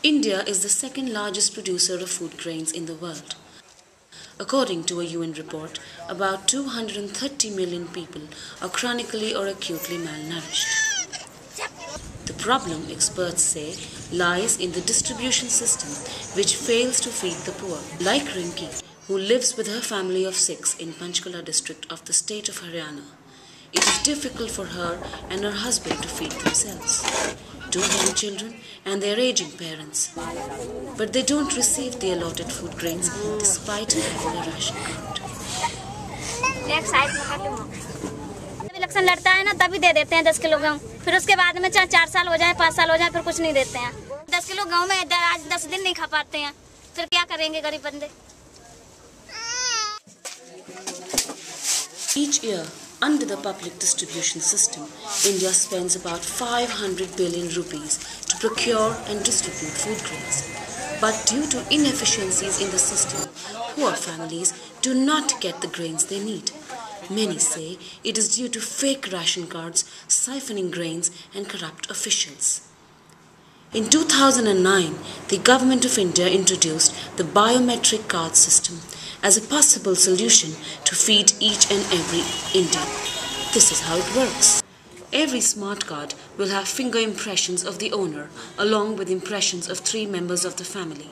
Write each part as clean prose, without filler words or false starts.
India is the second largest producer of food grains in the world. According to a UN report, about 230 million people are chronically or acutely malnourished. The problem, experts say, lies in the distribution system which fails to feed the poor. Like Rinki, who lives with her family of 6 in Panchkula district of the state of Haryana, it is difficult for her and her husband to feed themselves, 2 young children and their aging parents. But they don't receive the allotted food grains despite having a ration card. Election लड़ता है ना तभी दे देते हैं 10 kilo गेहूँ, फिर उसके बाद में चाहे 4 साल हो जाए 5 साल हो जाए फिर कुछ नहीं देते हैं। 10 किलो गेहूँ में आज 10 दिन नहीं खा पाते हैं, फिर क्या करेंगे गरीब बंदे। Each year, under the public distribution system, India spends about 500 billion rupees to procure and distribute food grains. But due to inefficiencies in the system, poor families do not get the grains they need. Many say it is due to fake ration cards, siphoning grains and corrupt officials. In 2009, the Government of India introduced the biometric card system as a possible solution to feed each and every Indian. This is how it works. Every smart card will have finger impressions of the owner along with impressions of 3 members of the family.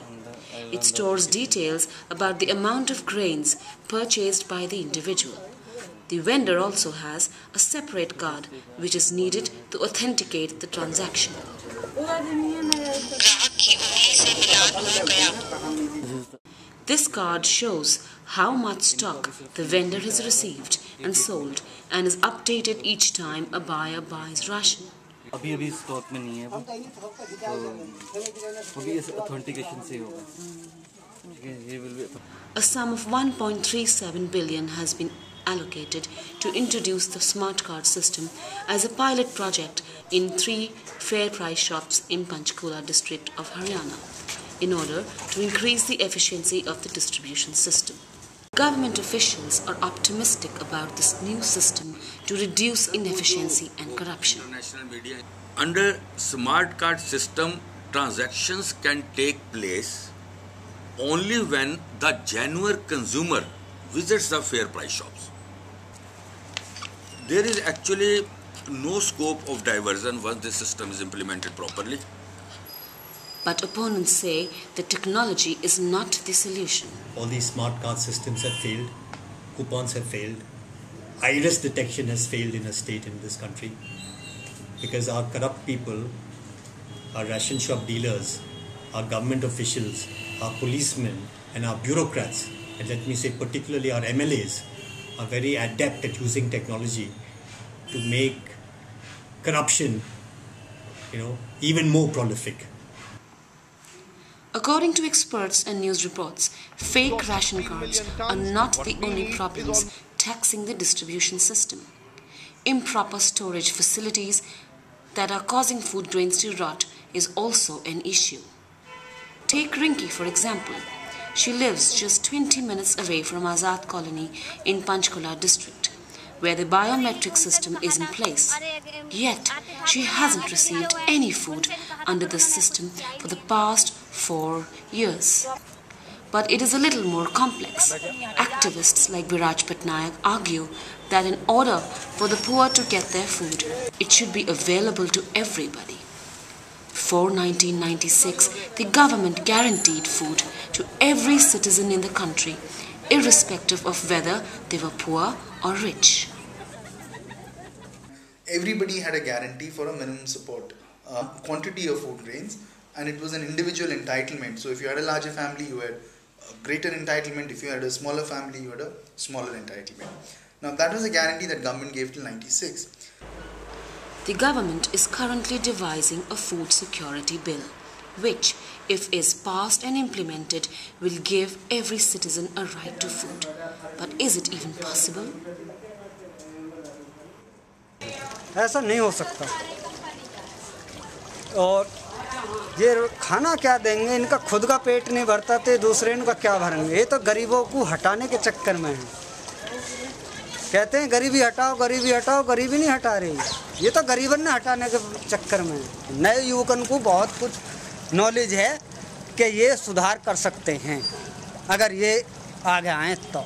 It stores details about the amount of grains purchased by the individual. The vendor also has a separate card which is needed to authenticate the transaction. This card shows how much stock the vendor has received and sold and is updated each time a buyer buys ration. अभी stock में नहीं है वो, तो अभी authentication से होगा। A sum of 1.37 billion has been allocated to introduce the smart card system as a pilot project in 3 fair price shops in Panchkula district of Haryana in order to increase the efficiency of the distribution system. Government officials are optimistic about this new system to reduce inefficiency and corruption. Under smart card system, transactions can take place only when the genuine consumer visits the fair price shops. There is actually no scope of diversion once the system is implemented properly. But opponents say the technology is not the solution. All these smart card systems have failed, coupons have failed, iris detection has failed in a state in this country because our corrupt people, our ration shop dealers, our government officials, our policemen and our bureaucrats, and let me say particularly our MLAs, are very adept at using technology to make corruption, even more prolific. According to experts and news reports, fake ration cards are not the only problems taxing the distribution system. Improper storage facilities that are causing food grains to rot is also an issue. Take Rinki for example. She lives just 20 minutes away from Azad Colony in Panchkula district, where the biometric system is in place. Yet, she hasn't received any food under the system for the past 4 years. But it is a little more complex. Activists like Biraj Patnaik argue that in order for the poor to get their food, it should be available to everybody. Before 1996, the government guaranteed food to every citizen in the country, irrespective of whether they were poor or rich. Everybody had a guarantee for a minimum support quantity of food grains, and it was an individual entitlement. So if you had a larger family, you had a greater entitlement. If you had a smaller family, you had a smaller entitlement. Now that was a guarantee that government gave till 96. The government is currently devising a food security bill, which, if is passed and implemented, will give every citizen a right to food. But is it even possible? ऐसा नहीं हो सकता। और ये खाना क्या देंगे, इनका खुद का पेट नहीं भरता तो दूसरे इनका क्या भरेंगे। ये तो गरीबों को हटाने के चक्कर में है। कहते हैं गरीबी हटाओ, गरीबी हटाओ, गरीबी नहीं हटा रही। ये तो गरीबन ने हटाने के चक्कर में है। नए युवकों को बहुत कुछ नॉलेज है कि ये सुधार कर सकते हैं अगर ये आगे आएँ तो।